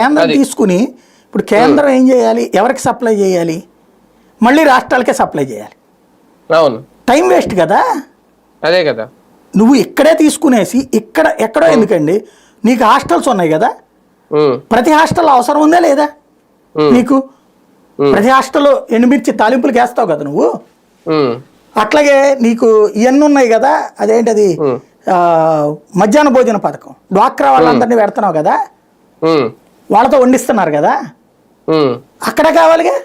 కేంద్రం తీసుకుని ఇప్పుడు కేంద్రం ఏం చేయాలి, ఎవరికి సప్లై చేయాలి, మళ్ళీ రాష్ట్రాలకే సప్లై చేయాలి. అవును, టైం వేస్ట్ కదా. అదే కదా. నువ్వు ఇక్కడే తీసుకునేసి ఎక్కడో ఎందుకండి, నీకు హాస్టల్స్ ఉన్నాయి కదా, ప్రతి హాస్టల్ అవసరం ఉందా లేదా నీకు? ప్రతి హాస్టల్లో ఎండుమిర్చి తాలింపులు వేస్తావు కదా నువ్వు. అట్లాగే నీకు ఇవన్నీ ఉన్నాయి కదా, అదేంటది మధ్యాహ్న భోజన పథకం, డ్వాక్రా వాళ్ళందరినీ పెడుతున్నావు కదా, వాళ్ళతో వండిస్తున్నారు కదా, అక్కడ కావాలిగా.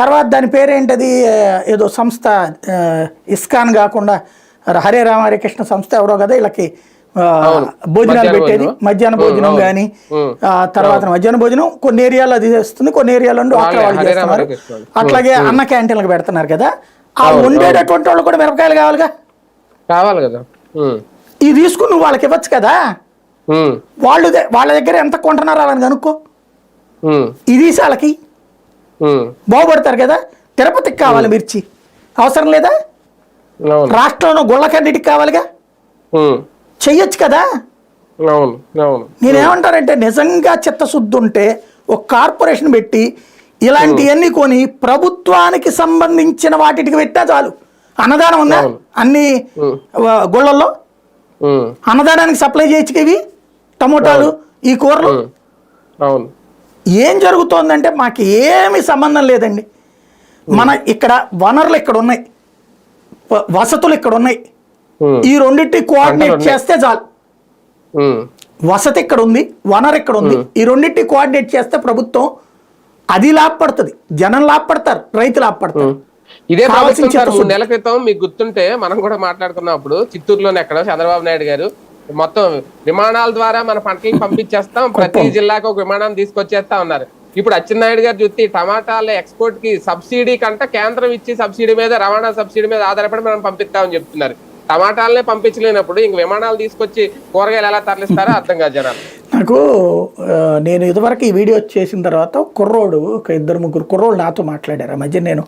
తర్వాత దాని పేరేంటది, ఏదో సంస్థ ఇస్కాన్ కాకుండా హరే రామ హరే కృష్ణ సంస్థ ఎవరో కదా వీళ్ళకి భోజనాలు పెట్టేది, మధ్యాహ్న భోజనం కానీ. తర్వాత మధ్యాహ్న భోజనం కొన్ని ఏరియాలో అది చేస్తుంది, కొన్ని ఏరియాలో డ్వాక్రా వాళ్ళు చేస్తున్నారు. అట్లాగే అన్న క్యాంటీన్లకు పెడుతున్నారు కదా, ఆ వండేటటువంటి వాళ్ళు కూడా మిరపకాయలు కావాలిగా, కావాలి కదా. ఇది తీసుకుని నువ్వు వాళ్ళకి ఇవ్వచ్చు కదా. వాళ్ళ దగ్గర ఎంత కొంటున్నారో అని కనుక్కో, ఇది వాళ్ళకి బాగుపడతారు కదా. తిరుపతికి కావాలి మిర్చి, అవసరం లేదా? రాష్ట్రంలో గుళ్ళకన్నిటికి కావాలిగా, చెయ్యొచ్చు కదా. నేనేమంటానంటే నిజంగా చిత్తశుద్ధి ఉంటే ఒక కార్పొరేషన్ పెట్టి ఇలాంటివన్నీ కొని ప్రభుత్వానికి సంబంధించిన వాటికి పెట్టా చాలు. అన్నదానం ఉందా అన్ని గుళ్ళల్లో? అన్నదానానికి సప్లై చేయొచ్చు ఇవి టమోటాలు, ఈ కూరలు. ఏం జరుగుతోందంటే మాకు ఏమి సంబంధం లేదండి. మన ఇక్కడ వనరులు ఇక్కడ ఉన్నాయి, వసతులు ఇక్కడ ఉన్నాయి, ఈ రెండింటి కోఆర్డినేట్ చేస్తే చాలు. వసతి ఇక్కడ ఉంది, వనరు ఇక్కడ ఉంది, ఈ రెండింటి కోఆర్డినేట్ చేస్తే ప్రభుత్వం అది లాభపడుతుంది, జనం లాభపడతారు, రైతు లాభపడతారు. ఇదే ప్రభుత్వం సార్ 3 నెలల క్రితం మీకు గుర్తుంటే మనం కూడా మాట్లాడుకున్నప్పుడు చిత్తూరులోనే ఎక్కడ చంద్రబాబు నాయుడు గారు మొత్తం విమానాల ద్వారా మన పంటలకు పంపించేస్తాం, ప్రతి జిల్లాకు ఒక విమానాన్ని తీసుకొచ్చేస్తా ఉన్నారు. ఇప్పుడు అచ్చెన్నాయుడు గారు చూస్తే టమాటాల ఎక్స్పోర్ట్ కి సబ్సిడీ కంటే కేంద్రం ఇచ్చి సబ్సిడీ మీద, రవాణా సబ్సిడీ మీద ఆధారపడి మనం పంపిస్తామని చెప్తున్నారు. టమాటాలనే పంపించలేనప్పుడు ఇంక విమానాలు తీసుకొచ్చి కూరగాయలు ఎలా తరలిస్తారో అర్థం కాదు జనాలు. నాకు నేను ఇదివరకు ఈ వీడియో చేసిన తర్వాత కుర్రోడు, ఒక 2-3 కుర్రోళ్ళు నాతో మాట్లాడారు. ఆ మధ్య నేను